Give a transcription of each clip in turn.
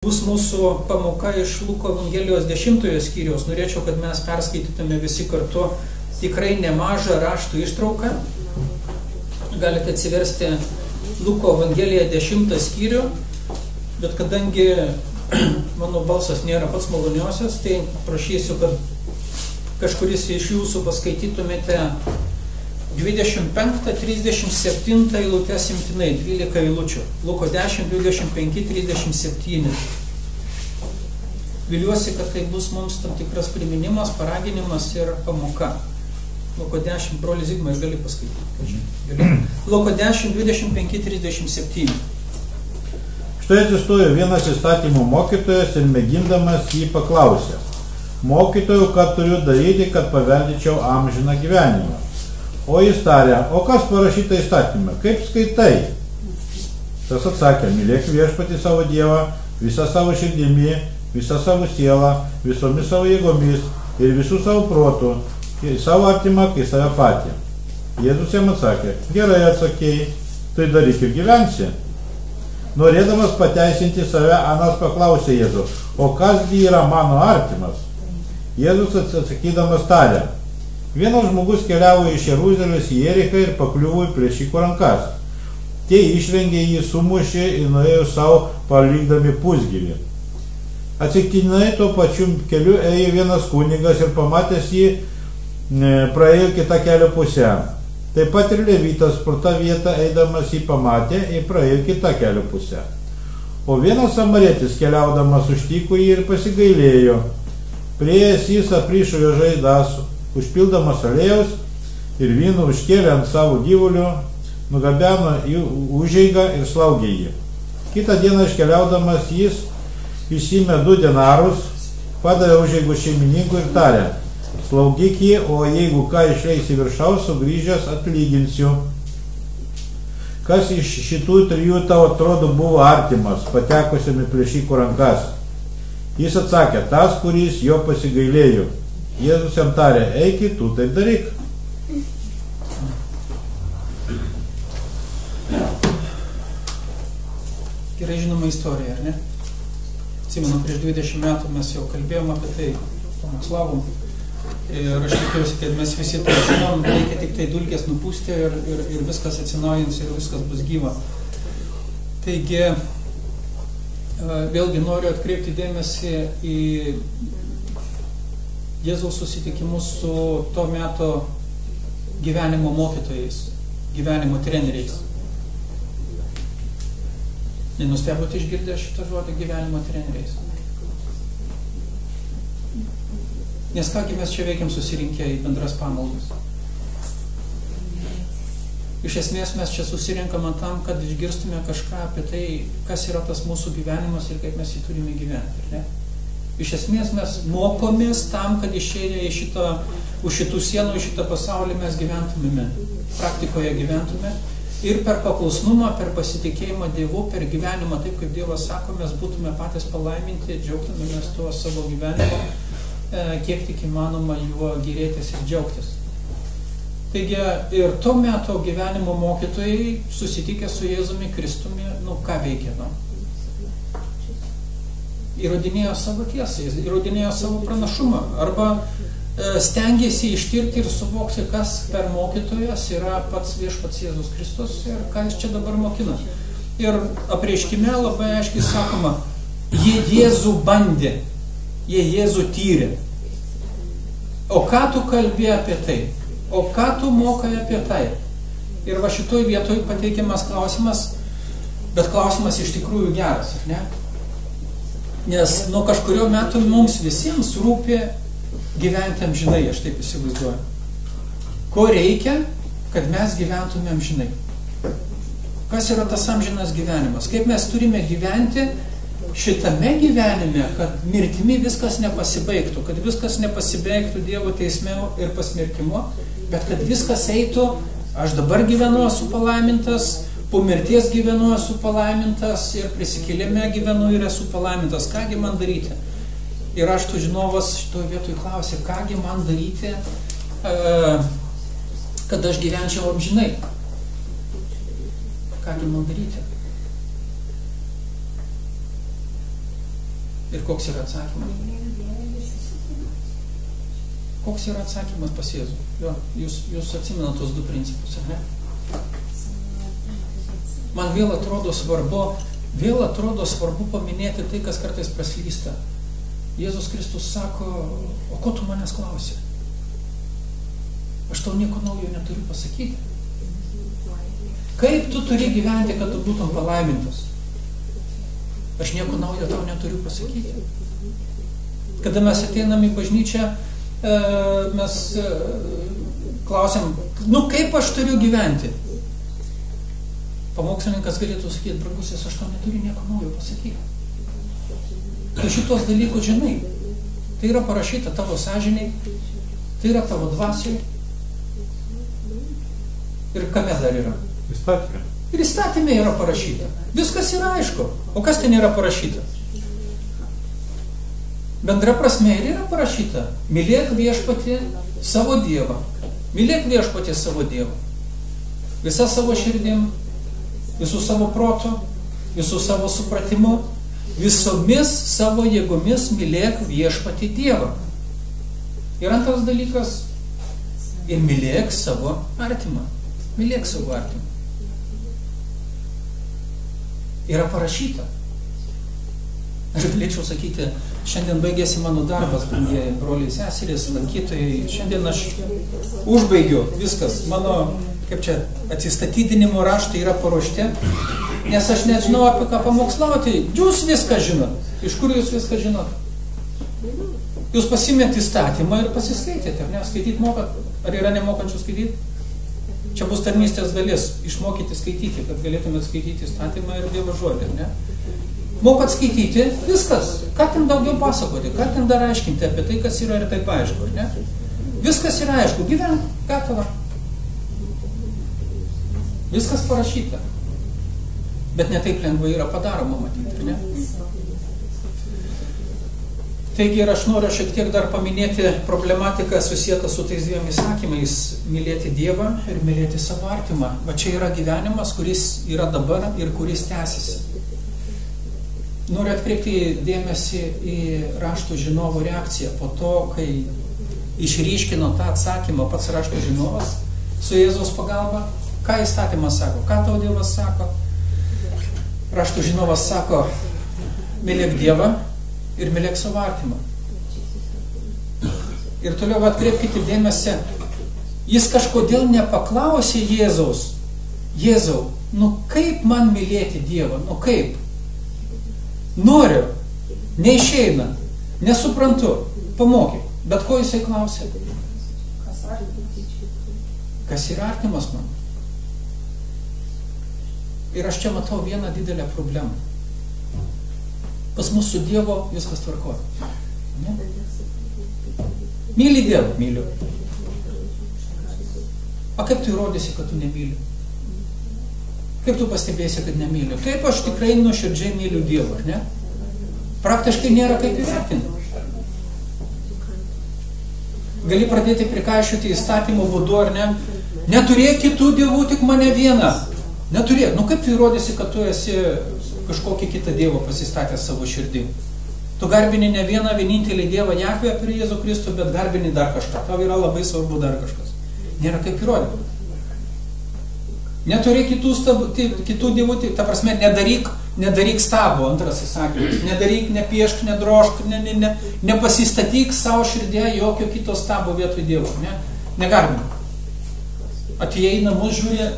Bus mūsų pamoka iš Luko Evangelijos 10 skyriaus. Norėčiau, kad mes perskaitytume visi kartu tikrai nemažą raštų ištrauką. Galite atsiversti Luko Evangeliją 10 skyrių, bet kadangi mano balsas nėra pats maloniausias, tai prašysiu, kad kažkuris iš jūsų paskaitytumėte 25, 37 eilutės imtinai, 12 eilučių. Luko 10, 25, 37. Viliuosi, kad tai bus mums tam tikras priminimas, paraginimas ir pamoka. Luko 10, brolis Zigmai, gali paskaityti. Luko 10, 25, 37. Štai atsistojo vienas įstatymų mokytojas ir mėgindamas jį paklausė: mokytojau, ką turiu daryti, kad paveldyčiau amžiną gyvenimą? O jis tarė: o kas parašyta įstatyme, kaip skaitai? Tas atsakė: mylėk viešpatį savo Dievą visą savo širdimi, visą savo sielą, visomis savo jėgomis ir visų savo protų, ir savo artimą, kai save patį. Jėzus jam atsakė: gerai atsakėjai, tai daryk ir gyvensi. Norėdamas pateisinti save, anas paklausė Jėzų: o kasgi yra mano artimas? Jėzus atsakydamas tarė: vienas žmogus keliavo iš Jeruzalės į Jerichą ir pakliuvo į plėšikų rankas. Tie išvengė jį, sumušė ir nuėjo savo, palikdami pusgyvį. Atsitiktinai tuo pačiu keliu ėjo vienas kunigas ir pamatęs jį, praėjo kitą kelio pusę. Taip pat ir levitas pro tą vietą eidamas jį pamatė ir praėjo kitą kelio pusę. O vienas samarietis keliaudamas užtiko jį ir pasigailėjo. Priėjęs jis aprišo jo žaizdas, užpildamas aliejaus ir vynu užkėlė ant savo gyvulių, nugabeno į užeigą ir slaugė jį. Kitą dieną iškeliaudamas jis išsiėmė 2 denarus, padavė užeigų šeimininkui ir tarė: slaugyk jį, o jeigu ką išleisi viršaus, sugrįžęs atlyginsiu. Kas iš šitų 3 tau atrodo buvo artimas, patekusiam į plėšikų rankas? Jis atsakė: tas, kuris jo pasigailėjo. Jėzus jam tarė: eik, tu taip daryk. Gerai žinoma istorija, ar ne? Atsimenu, prieš 20 metų mes jau kalbėjom apie tai, pamokslavom. Ir aš tikiuosi, kad mes visi tai žinom, reikia tik tai dulkės nupūsti ir viskas atsinaujins ir viskas bus gyva. Taigi, vėlgi noriu atkreipti dėmesį į Jėzaus susitikimus su to meto gyvenimo mokytojais, gyvenimo treneriais. Nenustebote išgirdę šitą žodį gyvenimo treneriais? Nes kągi mes čia veikiam susirinkę į bendras pamaldas? Iš esmės mes čia susirinkame tam, kad išgirstume kažką apie tai, kas yra tas mūsų gyvenimas ir kaip mes jį turime gyventi, ar ne? Iš esmės mes mokomės tam, kad išėję už šitų sienų, iš šitą pasaulį mes gyventumėme, praktikoje gyventume ir per paklusnumą, per pasitikėjimą Dievu, per gyvenimą, taip kaip Dievas sako, mes būtume patys palaiminti, džiaugtumėmės tuo savo gyvenimu, kiek tik įmanoma juo gėrėtis ir džiaugtis. Taigi ir to meto gyvenimo mokytojai susitikę su Jėzumi Kristumi, ką veikia, įrodinėjo savo tiesą, įrodinėjo savo pranašumą, arba stengiasi ištirti ir suvokti, kas per mokytojas yra pats viešpats Jėzus Kristus ir ką jis čia dabar mokina. Ir apreiškime labai aiškiai sakoma: jie Jėzų bandė, jie Jėzų tyrė. O ką tu kalbė apie tai? O ką tu mokai apie tai? Ir va šitoj vietoj pateikiamas klausimas, bet klausimas iš tikrųjų geras, ar ne? Nes nuo kažkurio metų mums visiems rūpi gyventi amžinai, aš taip įsivaizduoju. Ko reikia, kad mes gyventume amžinai? Kas yra tas amžinas gyvenimas? Kaip mes turime gyventi šitame gyvenime, kad mirtimi viskas nepasibaigtų, kad viskas nepasibaigtų Dievo teisme ir pasmerkimu, bet kad viskas eitų: aš dabar gyvenu, esu palaimintas, po mirties gyvenu, esu palaimintas ir prisikėlime gyvenu ir esu palaimintas. Kągi man daryti? Ir raštų žinovas šitoje vietoje klausė: kągi man daryti, kad aš gyvenčiau amžinai? Kągi man daryti? Ir koks yra atsakymas? Koks yra atsakymas pas Jėzų? Jo, jūs atsimenat tos du principus, ar ne? Man vėl atrodo svarbu paminėti tai, kas kartais praslysta. Jėzus Kristus sako, o ko tu manęs klausi? Aš tau nieko naujo neturiu pasakyti. Kaip tu turi gyventi, kad tu būtum palaimintas? Aš nieko naujo tau neturiu pasakyti. Kada mes ateinam į bažnyčią, mes klausiam, kaip aš turiu gyventi? Pamokslininkas galėtų sakyti, brangusis, aš tau neturiu nieko naujo pasakyti. Tu šitos dalykus žinai. Tai yra parašyta tavo sąžiniai, tai yra tavo dvasiai. Ir kame dar yra? Įstatymė. Ir įstatymė yra parašyta. Viskas yra aišku. O kas ten yra parašyta? Bendra prasme ir yra parašyta. Mylėk viešpatį savo Dievą. Mylėk viešpatį savo Dievą. Visa savo širdim, visų savo proto, visų savo supratimu, visomis savo jėgomis mylėk viešpatį Dievą. Ir antras dalykas, ir mylėk savo artimą. Mylėk savo artimą. Yra parašyta. Aš galėčiau sakyti, šiandien baigėsi mano darbas, brangieji broliai, seserys, lankytojai. Šiandien aš užbaigiu viskas. Mano, kaip čia, atsistatydinimo raštai yra paruošti, nes aš nežinau, apie ką pamokslauti. Jūs viską žinot. Iš kur jūs viską žinot? Jūs pasimėt įstatymą ir pasiskaitėte, ar ne? Skaityt mokat? Ar yra nemokančių skaityti? Čia bus tarnystės dalis, išmokyti skaityti, kad galėtumėt skaityti įstatymą ir Dievo žodį, ne? Mokat skaityti, viskas. Ką ten daugiau pasakoti, ką ten dar aiškinti apie tai, kas yra ir taip aišku, ne? Viskas yra aišku, gyvenk, gatava. Viskas parašyta. Bet ne taip lengvai yra padaroma, matyti, ne? Taigi ir aš noriu šiek tiek dar paminėti problematiką susietą su tais dviem įsakymais – mylėti Dievą ir mylėti savo artimą. Va čia yra gyvenimas, kuris yra dabar ir kuris tęsiasi. Noriu atkreipti dėmesį į raštų žinovo reakciją po to, kai išryškino tą atsakymą pats raštų žinovas su Jėzaus pagalba. Ką įstatymas sako? Ką tau Dievas sako? Raštų žinovas sako, mylėk Dievą ir mylėk savo artimą. Ir toliau atkreipkite dėmesį, jis kažkodėl nepaklausė Jėzaus, Jėzau, kaip man mylėti Dievą, kaip? Noriu, neišeina, nesuprantu, pamokyk, bet ko jisai klausė? Kas yra artimas man? Ir aš čia matau vieną didelę problemą. Pas mus su Dievo viskas tvarkoja. Ne? Myli Dievą? Myliu. A kaip tu įrodysi, kad tu nemyli? Kaip tu pastebėsi, kad nemyliu? Taip, aš tikrai nuoširdžiai myliu Dievą, ne? Praktiškai nėra kaip įvertinti. Gali pradėti prikaišioti įstatymo būdu, ar ne? Neturėk kitų dievų, tik mane vieną. Neturėk. Kaip tu įrodysi, kad tu esi kažkokį kitą Dievą pasistatęs savo širdį? Tu garbini ne vieną vienintelį Dievą Jahvę prie Jėzų Kristų, bet garbini dar kažką. Tau yra labai svarbu dar kažkas. Nėra kaip įrodyti. Neturėk kitų dievų, ta prasme, nedaryk stabo, antras įsakymas. Nedaryk, nepiešk, nedrošk, nepasistatyk savo širdėje jokio kito stabo vietoj Dievo. Negarbini. Atėjai į namus, žiūrė,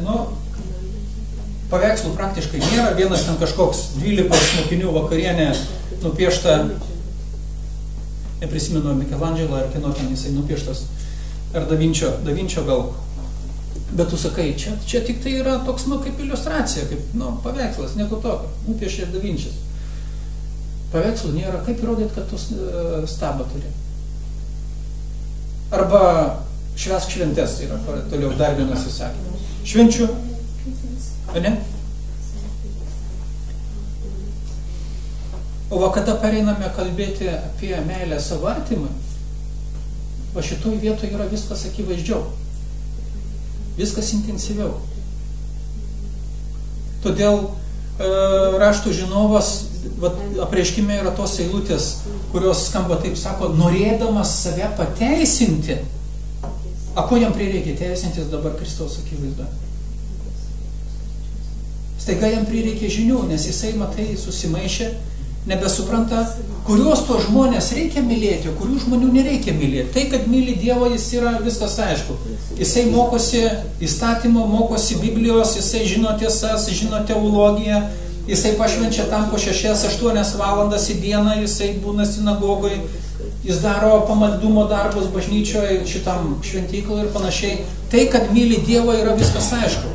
paveikslų praktiškai nėra, vienas ten kažkoks 12 mokinių vakarienė nupiešta, neprisimenu Michelangelo ar kino ten jisai nupieštas, ar Da Vinčio gal. Bet tu sakai, čia tik tai yra toks, kaip iliustracija, kaip, paveikslas, nieko tokio, nupiešė Da Vinčis. Paveikslų nėra, kaip įrodyti, kad tu stabą turi. Arba švęsk šventes yra, toliau dar vienas įsakymas. Švenčiu, ne? O va kada pereiname kalbėti apie meilę savo artimui, va šitoj vietoje yra viskas akivaizdžiau. Viskas intensyviau. Todėl raštų žinovas apreiškime yra tos eilutės, kurios skamba taip, sako, norėdamas save pateisinti. A ko jam prireikia teisintis dabar Kristaus akivaizdoje? Staiga jam prireikia žinių, nes jisai, matai, susimaišė, nebesupranta, kuriuos to žmonės reikia mylėti, o kurių žmonių nereikia mylėti. Tai, kad myli Dievą, jis yra viskas aišku. Jisai mokosi įstatymo, mokosi Biblijos, jisai žino tiesas, žino teologiją, jisai pašvenčia tam po 6-8 valandas į dieną, jisai būna sinagogoje, jis daro pamaldumo darbus bažnyčioje, šitam šventyklui ir panašiai. Tai, kad myli Dievą, yra viskas aišku.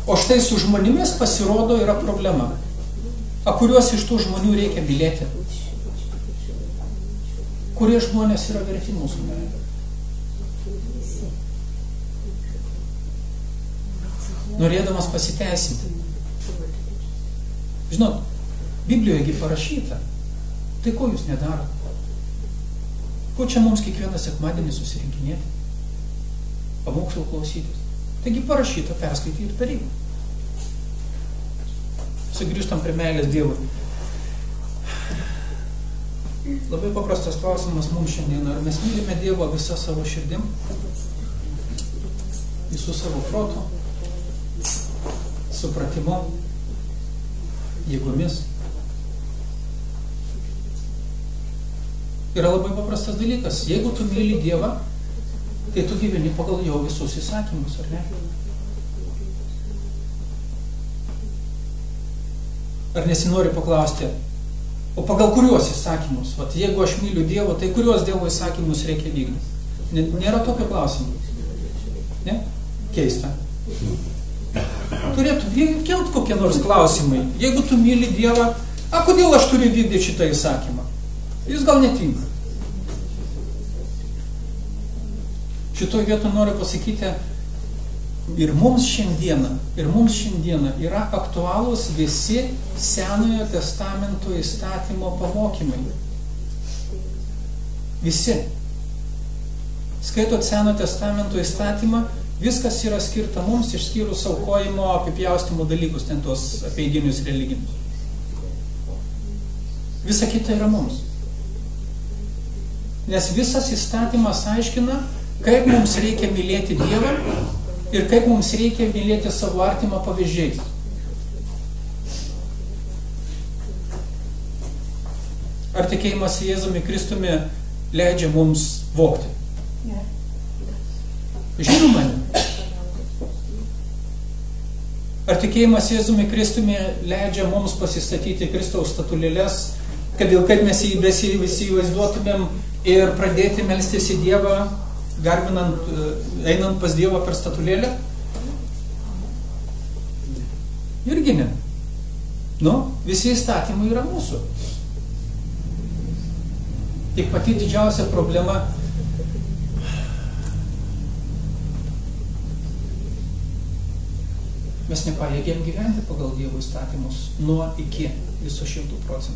O štai su žmonėmis pasirodo yra problema. A kuriuos iš tų žmonių reikia mylėti? Kurie žmonės yra verti mūsų meilės? Norėdamas pasiteisinti. Žinot, Biblijoje parašyta, tai ko jūs nedarote? Ko čia mums kiekvieną sekmadienį susirinkinėti? Pamokslų klausytis. Taigi parašyta, perskaityti ir daryti. Sugrįžtam prie meilės Dievui. Labai paprastas klausimas mums šiandien. Ar mes mylime Dievą visą savo širdim? Visų savo proto? Supratimu? Jėgomis? Yra labai paprastas dalykas. Jeigu tu myli Dievą, tai tu gyveni pagal jo visus įsakymus, ar ne? Ar nesinori paklausti, o pagal kuriuos įsakymus? Vat jeigu aš myliu Dievą, tai kuriuos Dievo įsakymus reikia vykdyti? Nėra tokio klausimo. Ne? Keista. Turėtų kelt kokie nors klausimai. Jeigu tu myli Dievą, a kodėl aš turiu vykdyti šitą įsakymą? Jis gal netinka. Šitoj vietoj noriu pasakyti, ir mums šiandieną yra aktualūs visi Senojo testamento įstatymo pamokymai. Visi. Skaitot Senojo testamento įstatymą, viskas yra skirta mums, išskyrus aukojimo, apipjaustimo dalykus, ten tos apeiginius religinius. Visa kita yra mums. Nes visas įstatymas aiškina, kaip mums reikia mylėti Dievą ir kaip mums reikia mylėti savo artimą pavyzdžiais. Ar tikėjimas Jėzumi Kristumi leidžia mums vogti? Žinoma. Ar tikėjimas Jėzumi Kristumi leidžia mums pasistatyti Kristaus statulėles, kad mes jį visi įvaizduotumėm ir pradėti melstis į Dievą, garbinant, einant pas Dievą per statulėlę? Irgi ne. Visi įstatymai yra mūsų. Tik pati didžiausia problema mes nepajėgėm gyventi pagal Dievo įstatymus nuo iki viso 100%.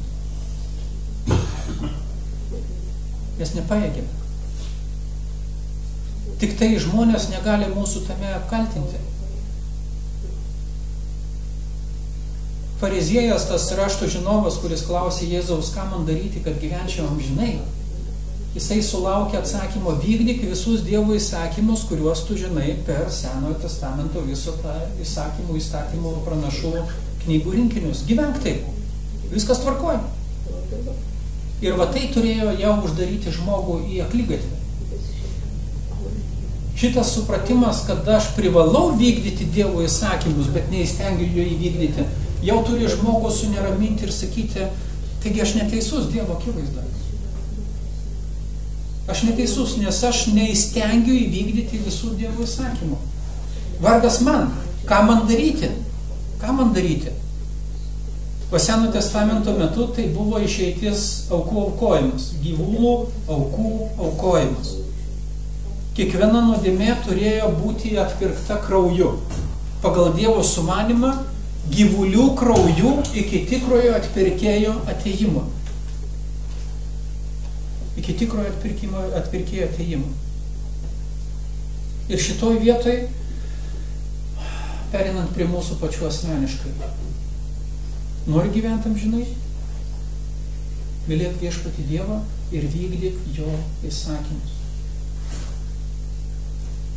Mes nepajėgėm. Tik tai žmonės negali mūsų tame apkaltinti. Fariziejus, tas rašto žinovas, kuris klausė Jėzaus, ką man daryti, kad gyvenčiau amžinai, jisai sulaukė atsakymo: vykdyk visus Dievo įsakymus, kuriuos tu žinai per Senojo testamento viso tą įstatymų pranašų knygų rinkinius. Gyvenk taip. Viskas tvarkoja. Ir va tai turėjo jau uždaryti žmogų į akligatvį. Šitas supratimas, kad aš privalau vykdyti Dievo įsakymus, bet neįstengiu jo įvykdyti, jau turi žmogus suneraminti ir sakyti: taigi aš neteisus Dievo akivaizdoje. Aš neteisus, nes aš neįstengiu įvykdyti visų Dievo įsakymų. Vargas man, ką man daryti? Ką man daryti? O Seno testamento metu tai buvo išeitis aukų aukojimas, gyvūnų aukų aukojimas. Kiekviena nuodėmė turėjo būti atpirkta krauju. Pagal Dievo sumanymą gyvulių krauju iki tikrojo atpirkėjo atėjimo. Iki tikrojo atpirkėjo atėjimo. Ir šitoj vietoj, perinant prie mūsų pačių asmeniškai, Nori gyventi amžinai? Mylėk viešpatį Dievą ir vykdyk jo įsakymus.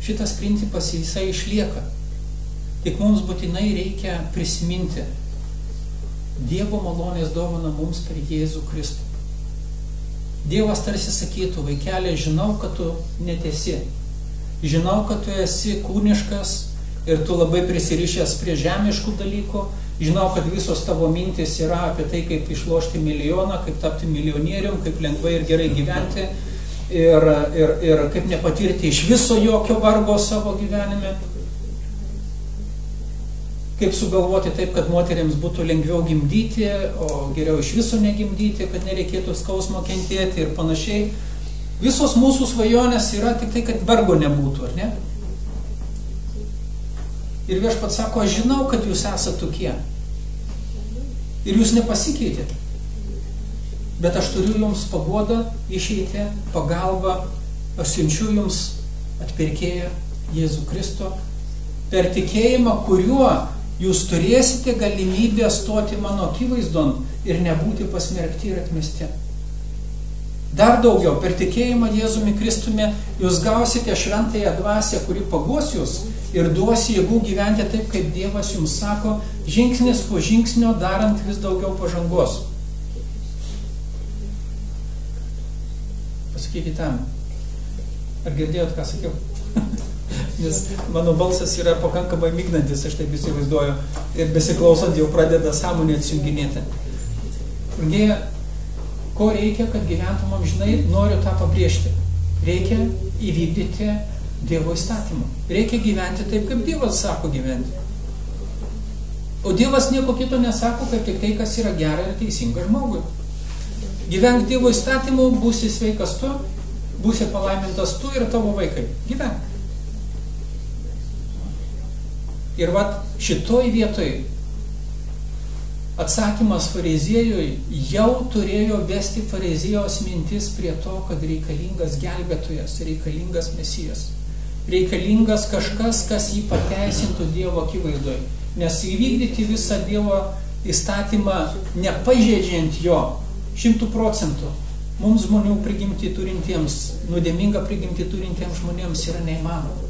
Šitas principas jisai išlieka. Tik mums būtinai reikia prisiminti Dievo malonės dovaną mums per Jėzų Kristų. Dievas tarsi sakytų, vaikelė, žinau, kad tu netiesi. Žinau, kad tu esi kūniškas ir tu labai prisirišęs prie žemiškų dalykų. Žinau, kad visos tavo mintis yra apie tai, kaip išlošti milijoną, kaip tapti milijonierium, kaip lengvai ir gerai gyventi ir kaip nepatirti iš viso jokio vargo savo gyvenime. Kaip sugalvoti taip, kad moteriams būtų lengviau gimdyti, o geriau iš viso negimdyti, kad nereikėtų skausmo kentėti ir panašiai. Visos mūsų svajonės yra tik tai, kad vargo nebūtų, ar ne? Ir viešpats sako, aš žinau, kad jūs esate tokie. Ir jūs nepasikeitėte. Bet aš turiu jums paguodą, išeitį, pagalbą, aš siunčiu jums atpirkėją Jėzų Kristų, per tikėjimą, kuriuo jūs turėsite galimybę stoti mano akivaizdon ir nebūti pasmerkti ir atmesti. Dar daugiau, per tikėjimą Jėzumi Kristumi jūs gausite šventąją dvasią, kuri paguos jūs ir duos jėgų gyventi taip, kaip Dievas jums sako, žingsnis po žingsnio darant vis daugiau pažangos. Pasakykite tam. Ar girdėjot, ką sakiau? Nes mano balsas yra pakankamai migdantis, aš taip įsivaizduoju, ir besiklausant jau pradeda sąmonė atsijunginėti. Brangieji, ko reikia, kad gyventum amžinai, noriu tą pabrėžti. Reikia įvykdyti Dievo įstatymą. Reikia gyventi taip, kaip Dievas sako gyventi. O Dievas nieko kito nesako, kaip tik tai, kas yra gera ir teisinga žmogui. Gyvenk Dievo įstatymu, būsi sveikas tu, būsi palaimintas tu ir tavo vaikai. Gyvenk. Ir vat šitoj vietoj atsakymas fariziejui jau turėjo vesti fariziejaus mintis prie to, kad reikalingas gelbėtojas, reikalingas mesijas. Reikalingas kažkas, kas jį pateisintų Dievo akivaizdoje. Nes įvykdyti visą Dievo įstatymą, nepažeidžiant jo 100%, mums žmonių prigimti turintiems, nuodėmingą prigimti turintiems žmonėms yra neįmanoma.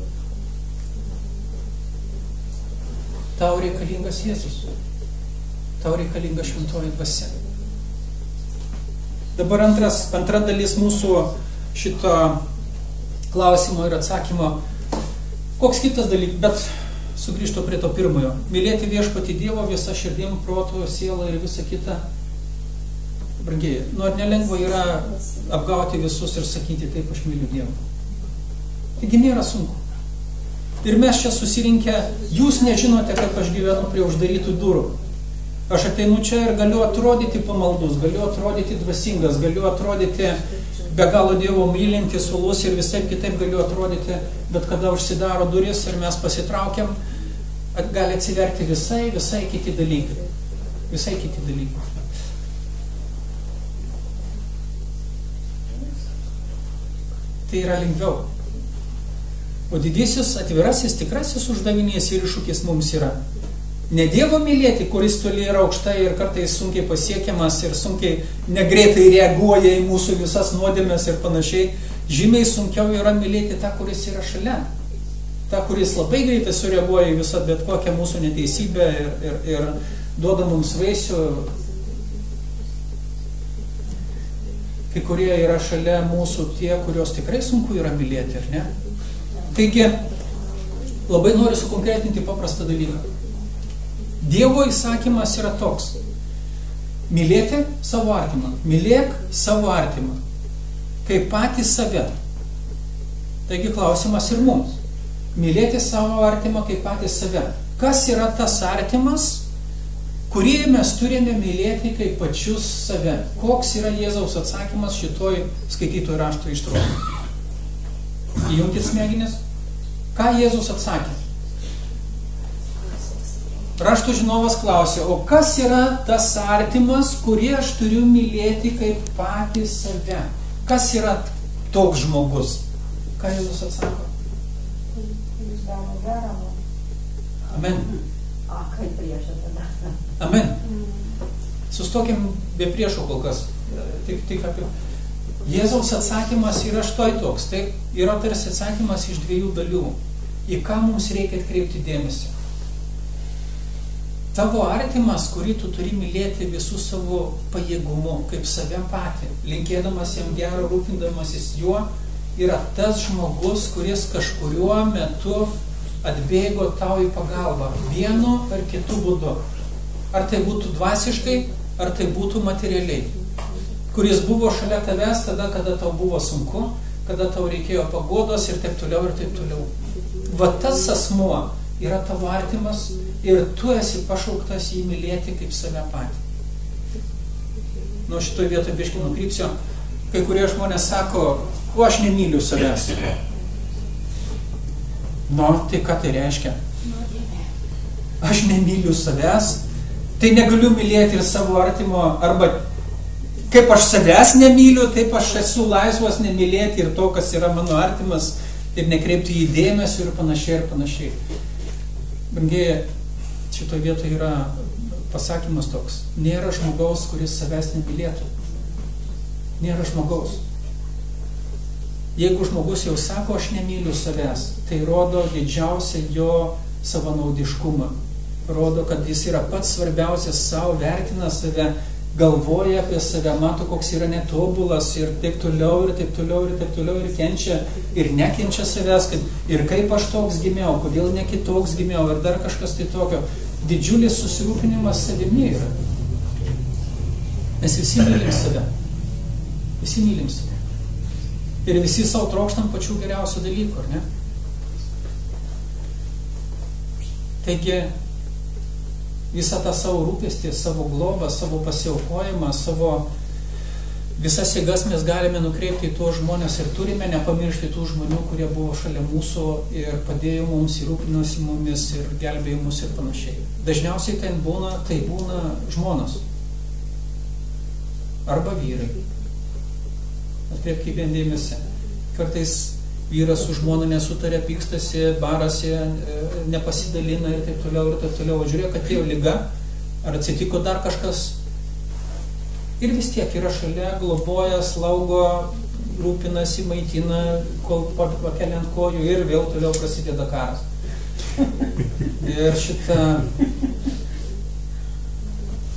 Tau reikalingas Jėzus. Tau reikalinga šventoji dvasia. Dabar antra dalis mūsų šito klausimo ir atsakymo. Koks kitas dalykas, bet sugrįžtu prie to pirmojo. Mylėti viešpatį Dievo visą širdim, protu, sielą ir visą kitą. Brangieji, ar nelengva yra apgauti visus ir sakyti, taip aš myliu Dievą. Taigi nėra sunku. Ir mes čia susirinkę, jūs nežinote, kad aš gyvenu prie uždarytų durų. Aš ateinu čia ir galiu atrodyti pamaldus, galiu atrodyti dvasingas, galiu atrodyti be galo Dievo mylintis, uolus ir visai kitaip galiu atrodyti, bet kada užsidaro duris ir mes pasitraukiam, gali atsiverti visai kiti dalykai. Visai kiti dalykai. Tai yra lengviau. O didysis, atvirasis, tikrasis uždavinys ir iššūkis mums yra ne Dievo mylėti, kuris toli yra aukštai ir kartais sunkiai pasiekiamas ir sunkiai negreitai reaguoja į mūsų visas nuodėmes ir panašiai. Žymiai sunkiau yra mylėti tą, kuris yra šalia. Ta, kuris labai greitai sureaguoja į visą bet kokią mūsų neteisybę ir duoda mums vaisių. Kai kurie yra šalia mūsų tie, kurios tikrai sunku yra mylėti, ar ne? Taigi, labai noriu sukonkretinti paprastą dalyką. Dievo įsakymas yra toks. Mylėti savo artimą. Mylėk savo artimą. Kaip patį save. Taigi klausimas ir mums. Mylėti savo artimą kaip patį save. Kas yra tas artimas, kurį mes turime mylėti kaip pačius save? Koks yra Jėzaus atsakymas šitoj skaitytojų rašto ištraukoje? Įjunkit smegenis. Ką Jėzus atsakė? Rašto žinovas klausė, o kas yra tas artimas, kurį aš turiu mylėti kaip patį save? Kas yra toks žmogus? Ką Jėzus atsako? Amen. Amen. Sustokim be priešų kol kas. Tik apie... Jėzaus atsakymas yra štai toks. Tai yra tarsi atsakymas iš dviejų dalių. Į ką mums reikia atkreipti dėmesį. Tavo artimas, kurį tu turi mylėti visų savo pajėgumu, kaip save patį, linkėdamas jam gero, rūpindamasis juo, yra tas žmogus, kuris kažkuriuo metu atbėgo tau į pagalbą, vienu ar kitu būdu. Ar tai būtų dvasiškai, ar tai būtų materialiai. Kuris buvo šalia tavęs tada, kada tau buvo sunku, kada tau reikėjo paguodos ir taip toliau ir taip toliau. Va tas asmuo yra tavo artimas ir tu esi pašauktas jį mylėti kaip save patį. Nu, šitoj vietoj biškį nukrypsiu. Kai kurie žmonės sako, o aš nemyliu savęs. Nu, tai ką tai reiškia? Aš nemyliu savęs, tai negaliu mylėti ir savo artimo, arba kaip aš savęs nemyliu, taip aš esu laisvas nemylėti ir to, kas yra mano artimas, ir nekreipti į dėmesį ir panašiai ir panašiai. Brangieji, šitoje vietoje yra pasakymas toks. Nėra žmogaus, kuris savęs nemylėtų. Nėra žmogaus. Jeigu žmogus jau sako, aš nemyliu savęs, tai rodo didžiausią jo savanaudiškumą. Rodo, kad jis yra pats svarbiausias savo, vertina save, galvoja apie save, mato, koks yra netobulas ir taip toliau, ir taip toliau, ir taip toliau, ir kenčia, ir nekenčia savęs, kad ir kaip aš toks gimiau, kodėl ne kitoks gimiau, ir dar kažkas tai tokio. Didžiulis susirūpinimas savimi yra. Mes visi mylim save. Visi mylim save. Ir visi savo trokštam pačių geriausių dalykų, ar ne? Taigi, visą tą savo rūpestį, savo globą, savo pasiaukojimą, savo visas jėgas mes galime nukreipti į tuos žmonės ir turime nepamiršti tų žmonių, kurie buvo šalia mūsų ir padėjo mums, ir rūpinosi mumis, ir gelbėjo mus ir panašiai. Dažniausiai tai būna žmonos arba vyrai. Atkreipkite dėmesį. Kartais vyras su žmona nesutarė, pykstasi, barasi, nepasidalina ir taip toliau ir taip toliau. Žiūrėk, kad atėjo liga, ar atsitiko dar kažkas. Ir vis tiek yra šalia, globoja, slaugo, rūpinasi, maitina, kol pakelia ant kojų ir vėl toliau prasideda karas. Ir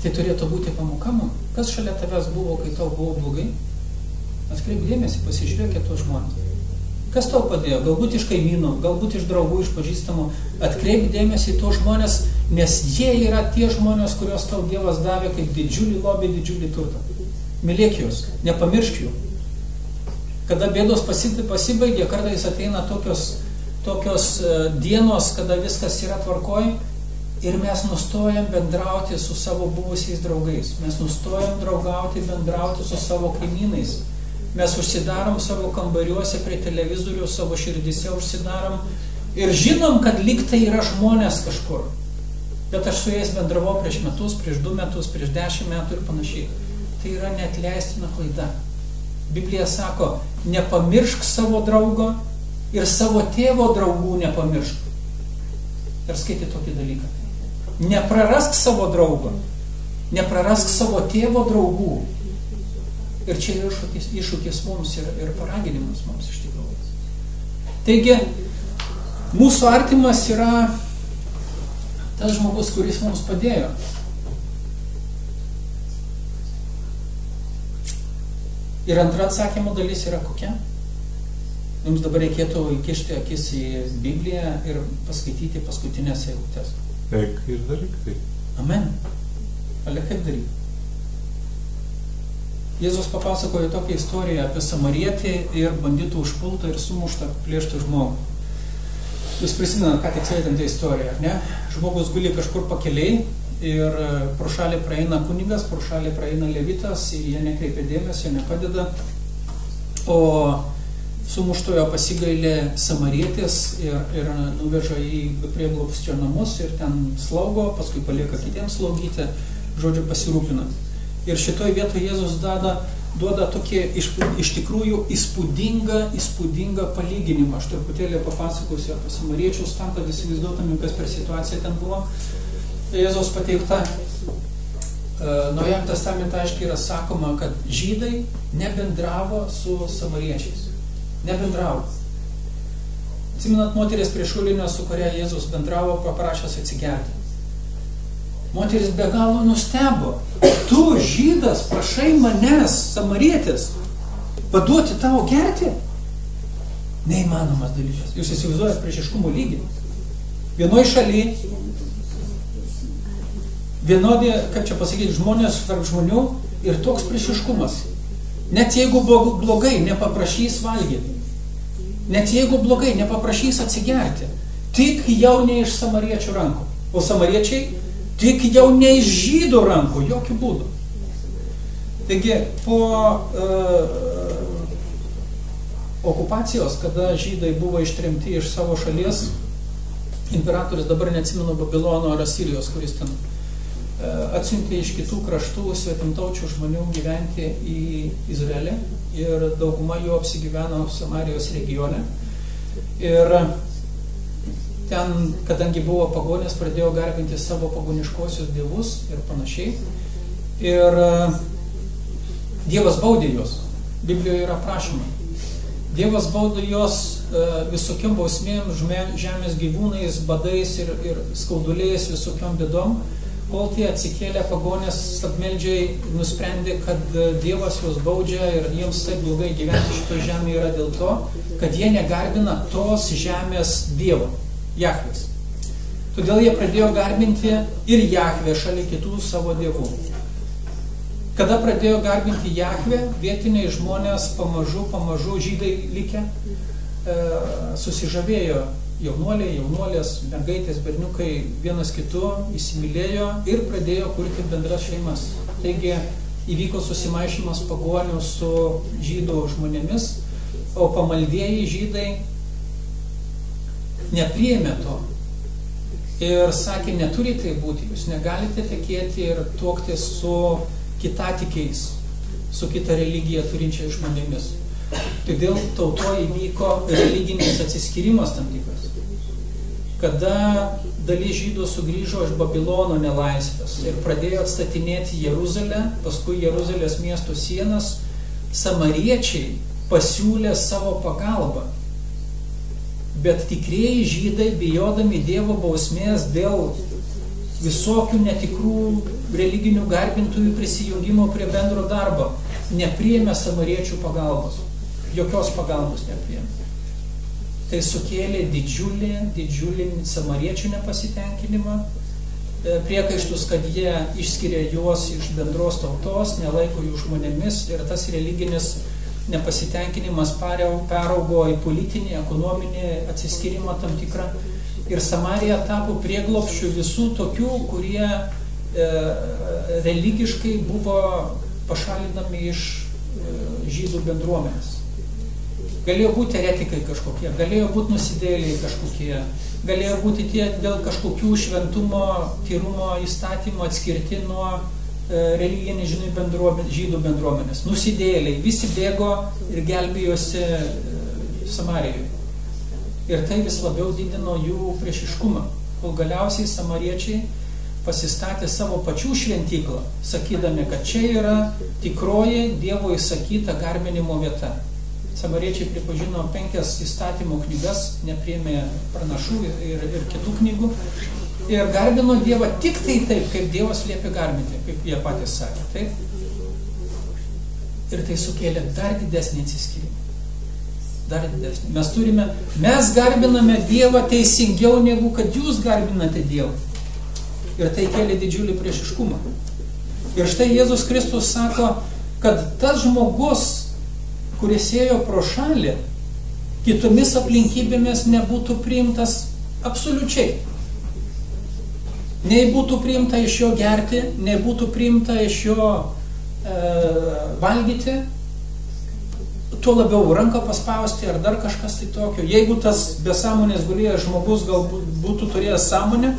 tai turėtų būti pamoka mum. Kas šalia tavęs buvo, kai tau buvo blogai? Atkreip dėmesį, pasižiūrėkit tuos žmonės. Kas tau padėjo? Galbūt iš kaimynų, galbūt iš draugų, iš pažįstamų. Atkreip dėmesį į tuos žmonės, nes jie yra tie žmonės, kurios tau Dievas davė kaip didžiulį lobį, didžiulį turtą. Mylėk juos, nepamiršk jų. Kada bėdos pasibaigė, kartais ateina tokios dienos, kada viskas yra tvarkoj ir mes nustojam bendrauti su savo buvusiais draugais. Mes nustojam draugauti, bendrauti su savo kaimynais. Mes užsidarom savo kambariuose prie televizorių, savo širdyse užsidarom ir žinom, kad lyg tai yra žmonės kažkur. Bet aš su jais bendravau prieš metus, prieš 2 metus, prieš 10 metų ir panašiai. Tai yra neatleistina klaida. Biblija sako, nepamiršk savo draugo ir savo tėvo draugų nepamiršk. Ir skaitė tokį dalyką. Neprarask savo draugo, neprarask savo tėvo draugų. Ir čia yra iššūkis mums ir paraginimas mums iš tikrųjų. Taigi, mūsų artimas yra tas žmogus, kuris mums padėjo. Ir antra atsakymo dalis yra kokia? Jums dabar reikėtų įkišti akis į Bibliją ir paskaityti paskutinės eilutes. Eik ir daryk tai. Amen. Ale kaip daryti? Jėzus papasakojo tokią istoriją apie samarietį ir banditų užpultą ir sumuštą plėštą žmogų. Jūs prisimenat, ką tik skaitėm tą istoriją, ar ne? Žmogus guli kažkur pakeliai ir pro šalį praeina kunigas, pro šalį praeina levitas ir jie nekreipia dėmesio, nepadeda. O sumuštojo pasigailė samarietis ir nuveža į prieglobsčio namus ir ten slaugo, paskui palieka kitiems slaugyti, žodžiu pasirūpina. Ir šitoj vietoje Jėzus duoda tokį iš tikrųjų įspūdingą palyginimą. Aš truputėlį papasakosiu apie samariečius tam, kad įsivaizduotume, kas per situaciją ten buvo. Jėzaus pateikta Naujam testamente aiškiai yra sakoma, kad žydai nebendravo su samariečiais. Nebendravo. Atsimenat moteris prie šulinio, su kuria Jėzus bendravo, paprašęs atsigerti. Moteris be galo nustebo. Tu, žydas, prašai manęs, samarietis, paduoti tavo gerti? Neįmanomas dalykas. Jūs įsivaizduojat priešiškumo lygį. Vienoj šaly, vienodė, kaip čia pasakyti, žmonės tarp žmonių ir toks priešiškumas. Net jeigu blogai, nepaprašys valgyti. Net jeigu blogai, nepaprašys atsigerti. Tik jau ne iš samariečių rankų. O samariečiai tik jau ne iš žydų rankų, jokių būdų. Taigi, po okupacijos, kada žydai buvo ištremti iš savo šalies, imperatorius, dabar neatsimenu, Babilono ar Asirijos, kuris ten atsiuntė iš kitų kraštų svetimtaučių žmonių gyventi į Izraelį ir dauguma jų apsigyveno Samarijos regione. Ir ten, kadangi buvo pagonės, pradėjo garbinti savo pagoniškosius dievus ir panašiai. Ir Dievas baudė juos. Biblijoje yra prašymai. Dievas baudė juos visokiom bausmėm, žemės gyvūnais, badais ir skauduliais, visokiom bėdom. Kol tie atsikėlė pagonės slapmeldžiai nusprendė, kad Dievas juos baudžia ir jiems taip blogai gyventi šitoje žemėje yra dėl to, kad jie negarbina tos žemės Dievo, Jahvės. Todėl jie pradėjo garbinti ir Jahvę šalia kitų savo dievų. Kada pradėjo garbinti Jahvę, vietiniai žmonės pamažu žydai likę, susižavėjo jaunuoliai, jaunuolės, mergaitės, berniukai vienas kitu įsimylėjo ir pradėjo kurti bendras šeimas. Taigi įvyko susimaišymas pagonių su žydų žmonėmis, o pamaldieji žydai nepriėmė to ir sakė, neturi tai būti, jūs negalite tekėti ir tuoktis su kitatikiais, su kita religija turinčiai žmonėmis. Todėl tautoje įvyko religinis atsiskyrimas tam tikras. Kada dalis žydų sugrįžo iš Babilono nelaisvės ir pradėjo atstatinėti Jeruzalę, paskui Jeruzalės miesto sienas, samariečiai pasiūlė savo pagalbą. Bet tikrieji žydai, bijodami Dievo bausmės dėl visokių netikrų religinių garbintojų prisijungimo prie bendro darbo, nepriėmė samariečių pagalbos. Jokios pagalbos nepriėmė. Tai sukėlė didžiulį samariečių nepasitenkinimą, priekaištus, kad jie išskiria juos iš bendros tautos, nelaiko jų žmonėmis ir tas religinis nepasitenkinimas peraugo į politinį, ekonominį atsiskyrimą tam tikrą. Ir Samarija tapo prieglobsčiu visų tokių, kurie religiškai buvo pašalinami iš žydų bendruomenės. Galėjo būti eretikai kažkokie, galėjo būti nusidėjėliai kažkokie, galėjo būti tie dėl kažkokių šventumo, tyrumo įstatymų atskirti nuo religinį žydų bendruomenės. Nusidėjėliai, visi bėgo ir gelbėjosi Samarijoje. Ir tai vis labiau didino jų priešiškumą, kol galiausiai samariečiai pasistatė savo pačių šventyklą, sakydami, kad čia yra tikroji Dievo įsakyta garbinimo vieta. Samariečiai pripažino 5 įstatymų knygas, nepriėmė pranašų ir kitų knygų ir garbino Dievą tik tai taip, kaip Dievas liepė garbinti, kaip jie patys sakė. Taip? Ir tai sukėlė dar didesnį atsiskyrimą. Dar didesnį. Mes garbiname Dievą teisingiau, negu kad jūs garbinate Dievą. Ir tai kėlė didžiulį priešiškumą. Ir štai Jėzus Kristus sako, kad tas žmogus, kuris ėjo pro šalį, kitomis aplinkybėmis nebūtų priimtas absoliučiai. Nei būtų priimta iš jo gerti, nei būtų priimta iš jo valgyti, tuo labiau ranką paspausti ar dar kažkas tai tokio. Jeigu tas besąmonės gulėjęs žmogus galbūt būtų turėjęs sąmonę,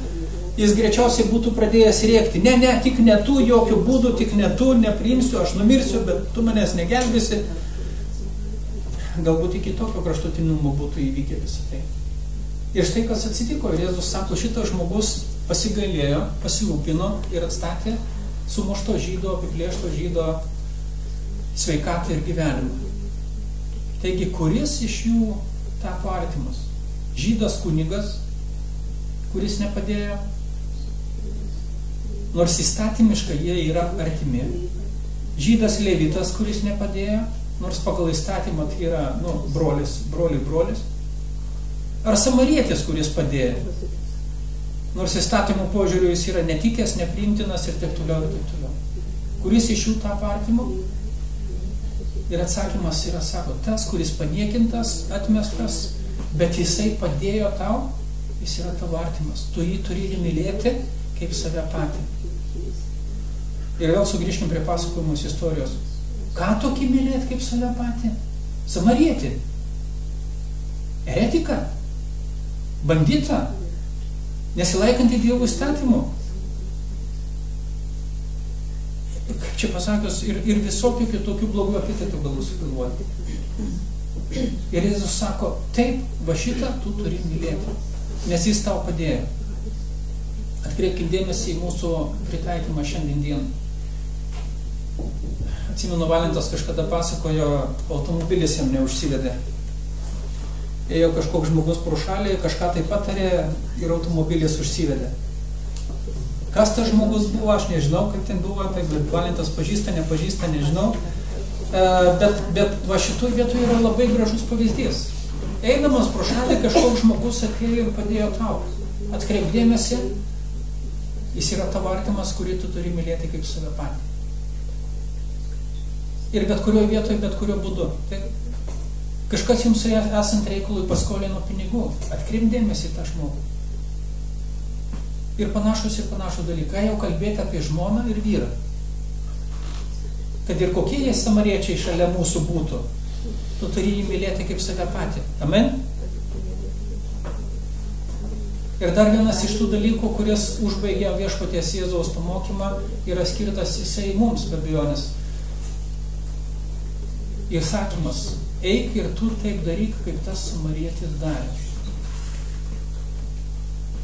jis greičiausiai būtų pradėjęs rėkti. Ne, tik ne tu, jokių būdų, tik ne tu, nepriimsiu, aš numirsiu, bet tu manęs negelbėsi. Galbūt iki tokio kraštutinumo būtų įvykę visą tai. Ir štai kas atsitiko. Jėzus sako, šitas žmogus pasigailėjo, pasirūpino ir atstatė sumušto žydo, apiplėšto žydo sveikatą ir gyvenimą. Taigi, kuris iš jų tapo artimas? Žydas kunigas, kuris nepadėjo, nors įstatymiškai jie yra artimi. Žydas levitas, kuris nepadėjo, nors pagal įstatymą tai yra brolis. Ar samarietis, kuris padėjo, nors įstatymų požiūriu jis yra netikęs, nepriimtinas ir taip toliau ir taip toliau. Kuris iš jų tapo artimu? Ir atsakymas yra, sako, tas, kuris paniekintas, atmestas, bet jisai padėjo tau, jis yra tavo artimas. Tu jį turi mylėti kaip save patį. Ir vėl sugrįžkim prie pasakojimus istorijos. Ką tokį mylėti kaip save patį? Samarietį. Eretiką. Banditą. Nesilaikantį Dievo įstatymų. Kaip čia pasakius, ir visokių kitokių blogų epitetų galų sugalvoti. Ir Jėzus sako, taip, va šitą tu turi mylėti, nes jis tau padėjo. Atkreipkim dėmesį į mūsų pritaikymą šiandien dieną. Atsimenu, Valentas kažkada pasakojo, automobilis jam neužsivedė. Ėjo kažkoks žmogus pro šalį, kažką tai patarė ir automobilis užsivedė. Kas tas žmogus buvo, aš nežinau, kaip ten buvo, tai Valentas pažįsta, nepažįsta, nežinau. Bet va šitoj vietoj yra labai gražus pavyzdys. Eidamas pro šalį kažkoks žmogus atėjo ir padėjo tau. Atkreip dėmesį, jis yra tavo artimas, kurį tu turi mylėti kaip save patį. Ir bet kurioje vietoje, bet kurio būdu. Tai kažkas jums esant reikalui paskolino pinigų. Atkreip dėmesį tą žmogų. Ir panašus dalykai. Jau kalbėti apie žmoną ir vyrą. Kad ir kokie jie samariečiai šalia mūsų būtų, tu turi jį mylėti kaip save patį. Amen? Ir dar vienas iš tų dalykų, kuris užbaigė viešpaties Jėzaus pamokymą, yra skirtas jisai mums, be abejonės. Įsakymas. Eik ir tu taip daryk, kaip tas samarietis darė.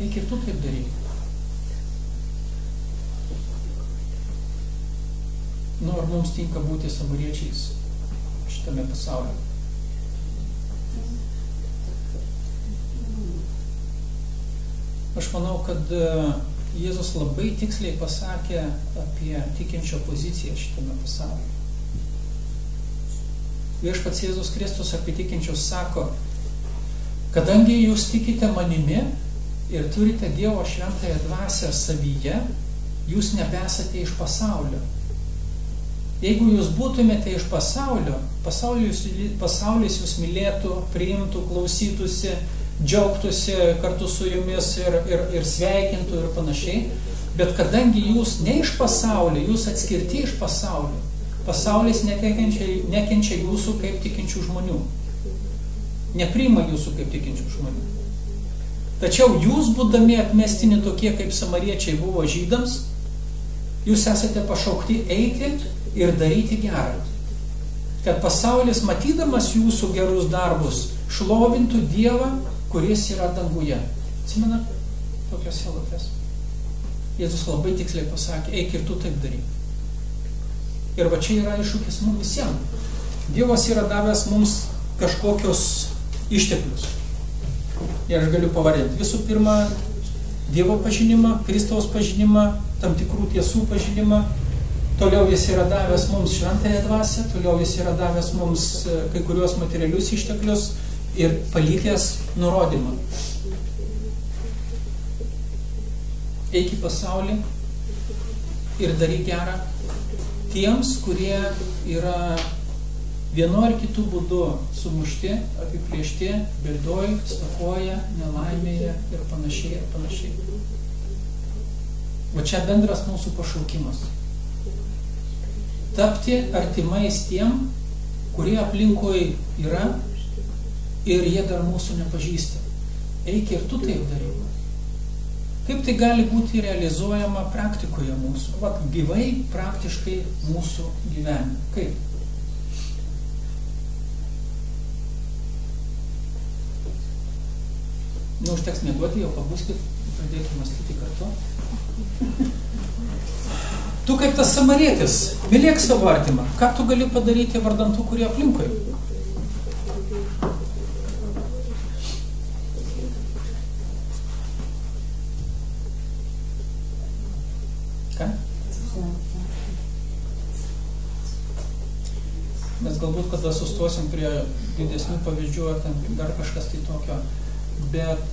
Eik ir tu taip daryk. Ar mums tinka būti samariečiais šitame pasaulyje? Aš manau, kad Jėzus labai tiksliai pasakė apie tikinčio poziciją šitame pasaulyje. Viešpats Jėzus Kristus apie tikinčius sako, kadangi jūs tikite manimi ir turite Dievo šventąją dvasią savyje, jūs nebesate iš pasaulio. Jeigu jūs būtumėte iš pasaulio, pasaulis jūs mylėtų, priimtų, klausytųsi, džiaugtųsi kartu su jumis ir sveikintų ir panašiai. Bet kadangi jūs ne iš pasaulio, jūs atskirti iš pasaulio, pasaulis nekenčia jūsų kaip tikinčių žmonių. Nepriima jūsų kaip tikinčių žmonių. Tačiau jūs, būdami atmestini tokie kaip samariečiai buvo žydams, jūs esate pašaukti eiti ir daryti gerą. Kad pasaulis, matydamas jūsų gerus darbus, šlovintų Dievą, kuris yra danguje. Atsimenat tokios eilutės? Jėzus labai tiksliai pasakė, eik ir tu taip daryk. Ir va čia yra iššūkis mums visiems. Dievas yra davęs mums kažkokius išteklius. Ir aš galiu pavardinti. Visų pirma, Dievo pažinimą, Kristaus pažinimą, tam tikrų tiesų pažinimą. Toliau jis yra davęs mums šventąją dvasią, toliau jis yra davęs mums kai kurios materialius išteklius ir palikęs nurodymą. Eik į pasaulį ir daryk gerą tiems, kurie yra vienu ar kitu būdu sumušti, apiplėšti, bėdoj, stokoja, nelaimėje ir panašiai ir panašiai. O čia bendras mūsų pašaukimas. Tapti artimais tiem, kurie aplinkui yra ir jie dar mūsų nepažįsta. Eik ir tu taip daryk. Kaip tai gali būti realizuojama praktikoje mūsų? Vat, gyvai, praktiškai mūsų gyvenime. Kaip? Neužteks mėgoti, jau pabuskit, pradėkime mąstyti kartu. Tu kaip tas samarietis, mylėk savo artimą. Ką tu gali padaryti vardan tų, kurie aplinkui? Ką? Mes galbūt kada sustosim prie didesnių pavyzdžių, ar ten dar kažkas tai tokio, bet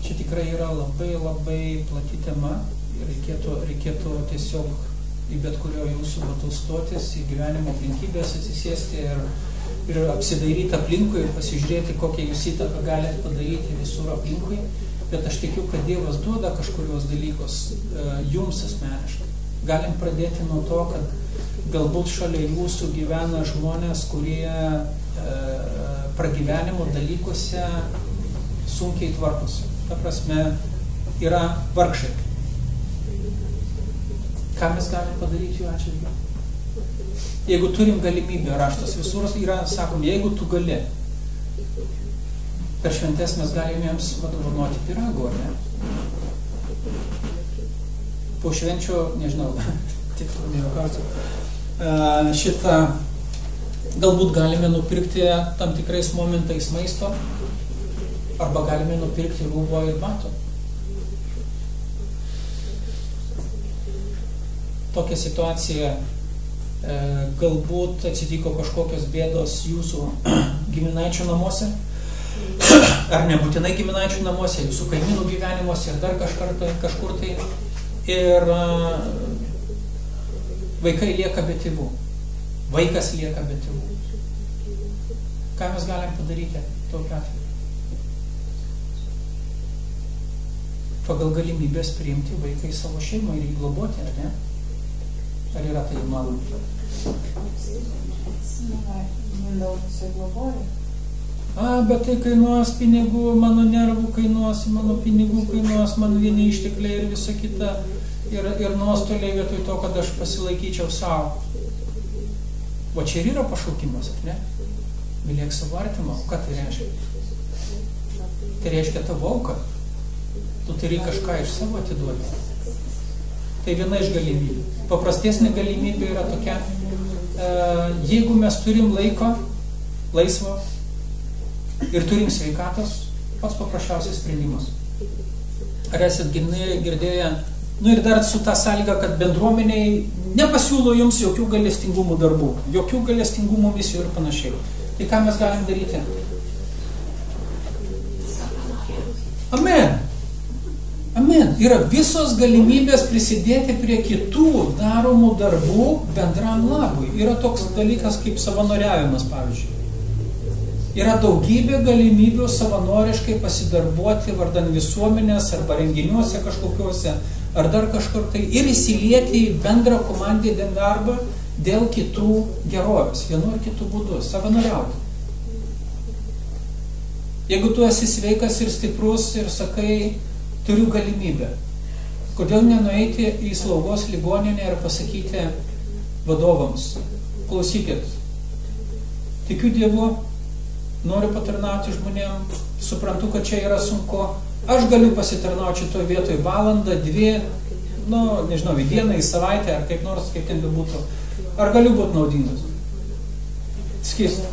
čia tikrai yra labai plati tema ir reikėtų tiesiog į bet kurio jūsų batus stotis, į gyvenimo aplinkybės atsisėsti ir apsidairyti aplinkui ir pasižiūrėti, kokią jūs įtaką galite padaryti visur aplinkui, bet aš tikiu, kad Dievas duoda kažkurios dalykus jums asmeniškai. Galim pradėti nuo to, kad galbūt šalia jūsų gyvena žmonės, kurie pragyvenimo dalykuose sunkiai tvarkosi. Ta prasme, yra vargšai. Ką mes galim padaryti jų atžvilgiu? Jeigu turim galimybę, raštas visur yra, sakom, jeigu tu gali, per šventes mes galime jiems padovanoti pyrago, ar ne? Po švenčio, nežinau, tik nejuokausiu, šitą galbūt galime nupirkti tam tikrais momentais maisto, arba galime nupirkti rūbo ir batų. Tokia situacija, galbūt atsitiko kažkokios bėdos jūsų giminaičių namuose, ar nebūtinai giminaičių namuose, jūsų kaimynų gyvenimuose ir dar kažkur tai. Ir vaikai lieka be tėvų. Vaikas lieka be tėvų. Ką mes galim padaryti tokiu atveju? Pagal galimybės priimti vaiką į savo šeimą ir jį globoti, ar ne? Ar yra tai įmanoma? Bet tai kainuos pinigų, mano nervų kainuos, mano pinigų kainuos, mano vieni ištekliai ir visa kita. Ir nuostoliai vietoj to, kad aš pasilaikyčiau savo. O čia ir yra pašaukimas, ar ne? Mylėk savo artimą. Ką tai reiškia? Tai reiškia tavo auką. Tu turi kažką iš savo atiduoti. Tai viena iš galimybių. Paprastesnė galimybė yra tokia, jeigu mes turim laiko, laisvo ir turim sveikatos, pats paprasčiausias sprendimas. Ar esat girdėję, ir dar su ta sąlyga, kad bendruomeniai nepasiūlo jums jokių gailestingumų darbų, jokių gailestingumų misijų ir panašiai. Tai ką mes galim daryti? Amen. Amen. Yra visos galimybės prisidėti prie kitų daromų darbų bendram labui. Yra toks dalykas kaip savanoriavimas, pavyzdžiui. Yra daugybė galimybių savanoriškai pasidarbuoti vardan visuomenės arba renginiuose kažkokiuose, ar dar kažkur tai, ir įsilieti į bendrą komandinį darbą dėl kitų gerovės, vienu ar kitų būdų, savanoriauti. Jeigu tu esi sveikas ir stiprus ir sakai, turiu galimybę, kodėl nenueiti į slaugos ligoninę ir pasakyti vadovams, klausykit, tikiu Dievu, noriu patarnauti žmonėm, suprantu, kad čia yra sunku, aš galiu pasitarnauti šitoje vietoje valandą, 2, nežinau, į dieną, į savaitę, ar kaip nors, kaip ten bebūtų, ar galiu būti naudingas. Skist.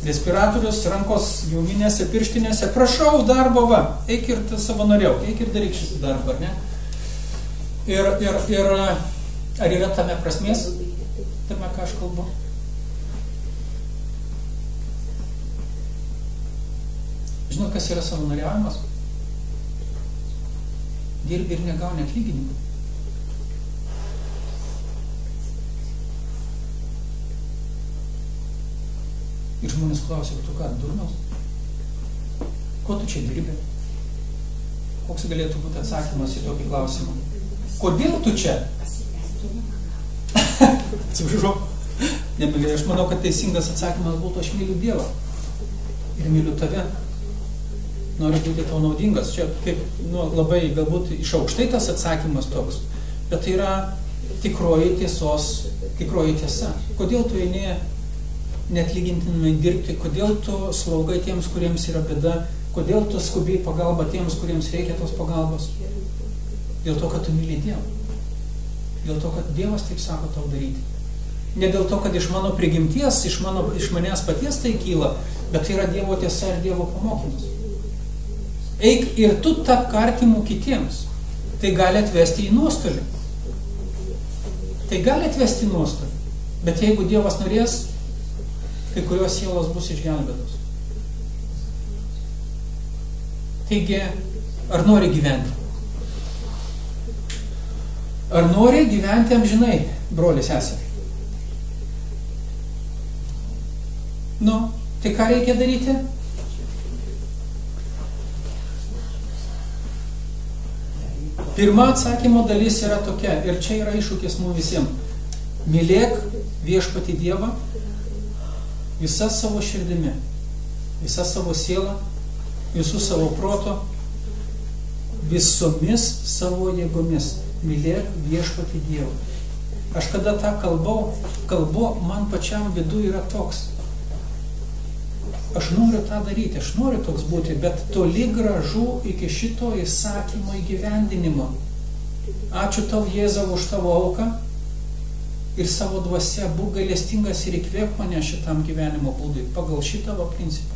Respiratorius, rankos junginėse, pirštinėse, prašau darbo, va, eik ir savanoriau, eik ir daryk šitą darbą, ar ne? Ir ar yra tame prasmės, tame, ką aš kalbu? Žinot, kas yra savanoriavimas? Dirbi ir negauni atlyginimą. Ir žmonės klausia, tu ką, durnas? Ko tu čia dirbi? Koks galėtų būti atsakymas į tokį klausimą? Kodėl tu čia? Atsiprašau. Aš manau, kad teisingas atsakymas būtų, aš myliu Dievą. Ir myliu tave. Noriu būti tau naudingas. Čia kaip, labai galbūt iš aukštai tas atsakymas toks. Bet tai yra tikroji tiesa. Kodėl tu eini neatlygintinai dirbti, kodėl tu slaugai tiems, kuriems yra bėda, kodėl tu skubiai pagalba tiems, kuriems reikia tos pagalbos? Dėl to, kad tu myli Dievą. Dėl to, kad Dievas taip sako tau daryti. Ne dėl to, kad iš mano prigimties, iš manęs paties tai kyla, bet tai yra Dievo tiesa ir Dievo pamokymas. Eik ir tu tapk artimu kitiems. Tai gali atvesti į nuostolį. Tai gali atvesti į nuostolį. Bet jeigu Dievas norės, kai kurios sielos bus išgelbėtos. Taigi, ar nori gyventi? Ar nori gyventi amžinai, broli, sesė? Nu, tai ką reikia daryti? Pirma atsakymo dalis yra tokia, ir čia yra iššūkis mums visiems. Mylėk viešpatį Dievą visą savo širdimi, visą savo sielą, visų savo proto, visomis savo jėgomis. Mylėk viešpatį Dievą. Aš kada tą kalbu, man pačiam vidu yra toks. Aš noriu tą daryti, aš noriu toks būti, bet toli gražu iki šito įsakymo įgyvendinimo. Ačiū tau, Jėzau, už tavo auką ir savo dvasia, būk gailestingas ir įkvėp mane šitam gyvenimo būdui, pagal šitavo principą.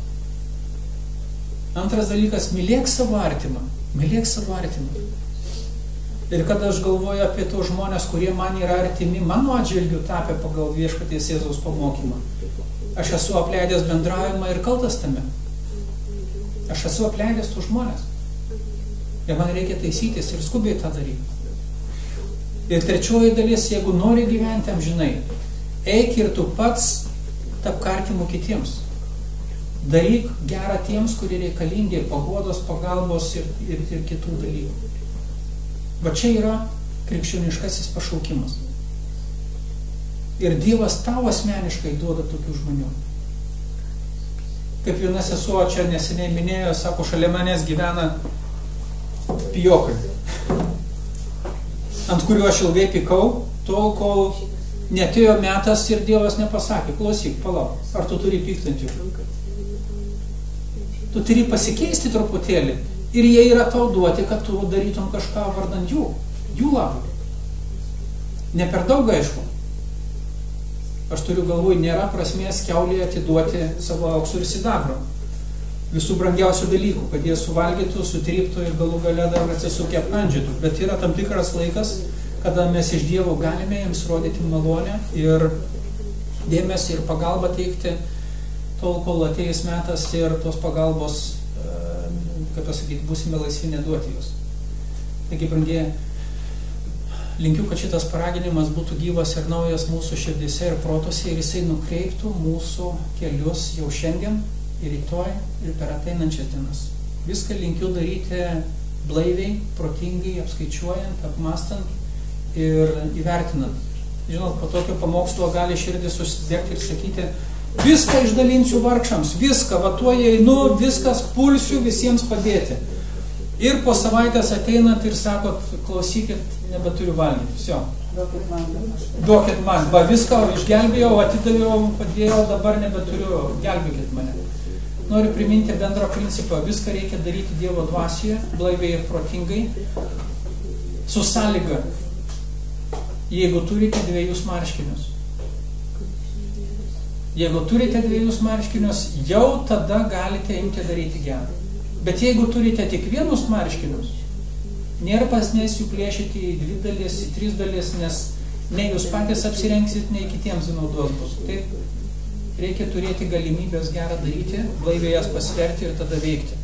Antras dalykas, mylėk savo artimą, mylėk savo artimą. Ir kada aš galvoju apie tos žmonės, kurie man yra artimi, mano atžvilgiu tapę pagal viešpaties Jėzaus pamokymą, aš esu apleidęs bendravimą ir kaltas tame. Aš esu apleidęs tų žmonės. Ir man reikia taisytis ir skubiai tą daryti. Ir trečioji dalis, jeigu nori gyventi amžinai, eik ir tu pats tapk artimu kitiems. Daryk gerą tiems, kurie reikalingi, paguodos, pagalbos ir kitų dalykų. Va čia yra krikščioniškasis pašaukimas. Ir Dievas tau asmeniškai duoda tokių žmonių. Kaip viena sesuo čia neseniai minėjo, sako, šalia manęs gyvena pijokai, ant kuriuo aš ilgai pykau, tol, kol netėjo metas ir Dievas nepasakė, klausyk, palauk, ar tu turi pykti ant jų? Tu turi pasikeisti truputėlį ir jie yra tau duoti, kad tu darytum kažką vardant jų labui. Ne per daug aišku. Aš turiu galvoj, nėra prasmės kiaulėje atiduoti savo auksų ir sidabro. Visų brangiausių dalykų, kad jie suvalgytų, sutryptų ir galų gale dar atsisukę apkandžytų. Bet yra tam tikras laikas, kada mes iš Dievo galime jiems rodyti malonę ir dėmesį ir pagalbą teikti, tol, kol ateis metas ir tos pagalbos, kaip pasakyti, būsime laisvi neduoti jos. Taigi, brangieji, linkiu, kad šitas paraginimas būtų gyvas ir naujas mūsų širdise ir protose ir jisai nukreiptų mūsų kelius jau šiandien ir rytoj ir per ateinančias dienas. Viską linkiu daryti blaiviai, protingai, apskaičiuojant, apmastant ir įvertinant. Žinot, po tokio pamokslo gali širdis susidegti ir sakyti, viską išdalinsiu vargšams, viską, va tuo einu, viskas, pulsiu visiems padėti. Ir po savaitės ateinat ir sakot, klausykit, nebeturiu valgyti. Visio. Duokit man. Va, viską išgelbėjau, atidaviau, padėjau, dabar nebeturiu, gelbėkit mane. Noriu priminti bendrą principą. Viską reikia daryti Dievo dvasioje, blaiviai ir protingai, su sąlyga, jeigu turite 2 marškinius. Jeigu turite 2 marškinius, jau tada galite imti daryti gerą. Bet jeigu turite tik 1 marškinius, nėra prasmės jų plėšyti į 2 dalis, į 3 dalis, nes nei jūs patys apsirengsit, nei kitiems naudos bus. Taip, reikia turėti galimybės gerą daryti, blaiviai jas pasverti ir tada veikti.